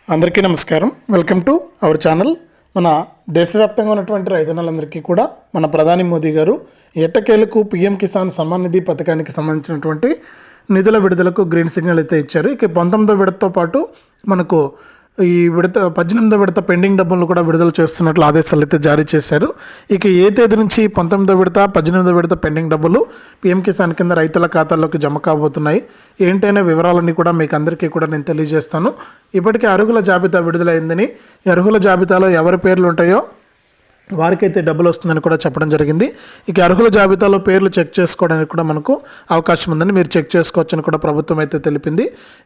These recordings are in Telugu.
అందరికీ నమస్కారం. Welcome to our channel. మన దేశవ్యాప్తంగా ఉన్నటువంటి రైతన్నలందరికీ కూడా మన ప్రధాని మోదీ గారు ఎట్టకేలకు పీఎం కిసాన్ సమ్మాన్ నిధి పథకానికి సంబంధించినటువంటి నిధుల విడుదలకు గ్రీన్ సిగ్నల్ అయితే ఇచ్చారు. ఇక 19వ విడతతో పాటు మనకు ఈ 18వ విడత పెండింగ్ డబ్బులను కూడా విడుదల చేస్తున్నట్లు ఆదేశాలు అయితే జారీ చేశారు. ఇక ఏ తేదీ నుంచి 19వ విడత 18వ విడత పెండింగ్ డబ్బులు పీఎం కిసాన్ కింద రైతుల ఖాతాల్లోకి జమ కాబోతున్నాయి ఏంటనే వివరాలన్నీ కూడా మీకు అందరికీ కూడా నేను తెలియజేస్తాను. ఇప్పటికే అర్హుల జాబితా విడుదలైందని, అర్హుల జాబితాలో ఎవరి పేర్లు ఉంటాయో వారికైతే డబ్బులు వస్తుందని కూడా చెప్పడం జరిగింది. ఇక అర్హుల జాబితాలో పేర్లు చెక్ చేసుకోవడానికి కూడా మనకు అవకాశం ఉందని, మీరు చెక్ చేసుకోవచ్చని కూడా ప్రభుత్వం అయితే తెలిపింది.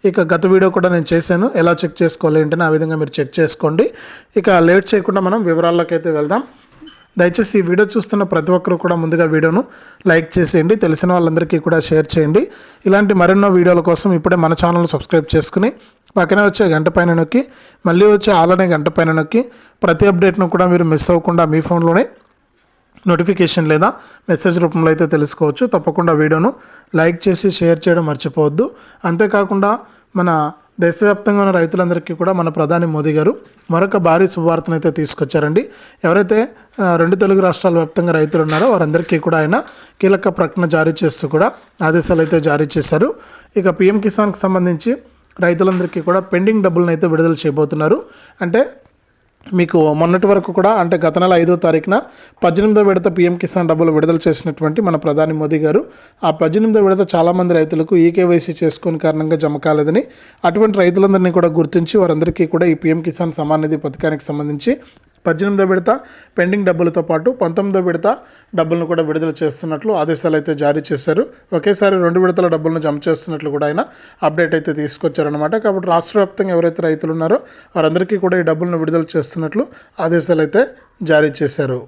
ఇక గత వీడియో కూడా నేను చేశాను, ఎలా చెక్ చేసుకోవాలి ఏంటని, ఆ విధంగా మీరు చెక్ చేసుకోండి. ఇక లేట్ చేయకుండా మనం వివరాల్లోకి అయితే వెళ్దాం. దయచేసి ఈ వీడియో చూస్తున్న ప్రతి ఒక్కరు కూడా ముందుగా వీడియోను లైక్ చేసేయండి, తెలిసిన వాళ్ళందరికీ కూడా షేర్ చేయండి. ఇలాంటి మరెన్నో వీడియోల కోసం ఇప్పుడే మన ఛానల్ సబ్స్క్రైబ్ చేసుకుని పక్కనే వచ్చే గంట పైన నొక్కి మళ్ళీ వచ్చే ఆలనే గంట పైన నొక్కి ప్రతి అప్డేట్ను కూడా మీరు మిస్ అవ్వకుండా మీ ఫోన్లోనే నోటిఫికేషన్ లేదా మెసేజ్ రూపంలో అయితే తెలుసుకోవచ్చు. తప్పకుండా వీడియోను లైక్ చేసి షేర్ చేయడం మర్చిపోవద్దు. అంతేకాకుండా మన దేశవ్యాప్తంగా ఉన్న రైతులందరికీ కూడా మన ప్రధాని మోదీ గారు మరొక భారీ శుభవార్తను అయితే తీసుకొచ్చారండి. ఎవరైతే 2 తెలుగు రాష్ట్రాల వ్యాప్తంగా రైతులు ఉన్నారో వారందరికీ కూడా ఆయన కీలక ప్రకటన జారీ చేస్తూ కూడా ఆదేశాలు అయితే జారీ చేశారు. ఇక పీఎం కిసాన్కి సంబంధించి రైతులందరికీ కూడా పెండింగ్ డబ్బులను అయితే విడుదల చేయబోతున్నారు. అంటే మీకు మొన్నటి వరకు కూడా, అంటే గత నెల 5వ తారీఖున 18వ విడత పీఎం కిసాన్ డబ్బులు విడుదల చేసినటువంటి మన ప్రధాని మోదీ గారు ఆ 18వ విడత చాలామంది రైతులకు ఈకేవైసీ చేసుకునే కారణంగా జమ కాలేదని, అటువంటి రైతులందరినీ కూడా గుర్తించి వారందరికీ కూడా ఈ పీఎం కిసాన్ సమ్మాన్ నిధి పథకానికి సంబంధించి 18వ విడత పెండింగ్ డబ్బులతో పాటు 19వ విడత డబ్బులను కూడా విడుదల చేస్తున్నట్లు ఆదేశాలు అయితే జారీ చేశారు. ఒకేసారి 2 విడతల డబ్బులను జమ చేస్తున్నట్లు కూడా ఆయన అప్డేట్ అయితే తీసుకొచ్చారనమాట. కాబట్టి రాష్ట్ర వ్యాప్తంగా ఎవరైతే రైతులు ఉన్నారో వారందరికీ కూడా ఈ డబ్బులను విడుదల చేస్తున్నట్లు ఆదేశాలు అయితే జారీ చేశారు.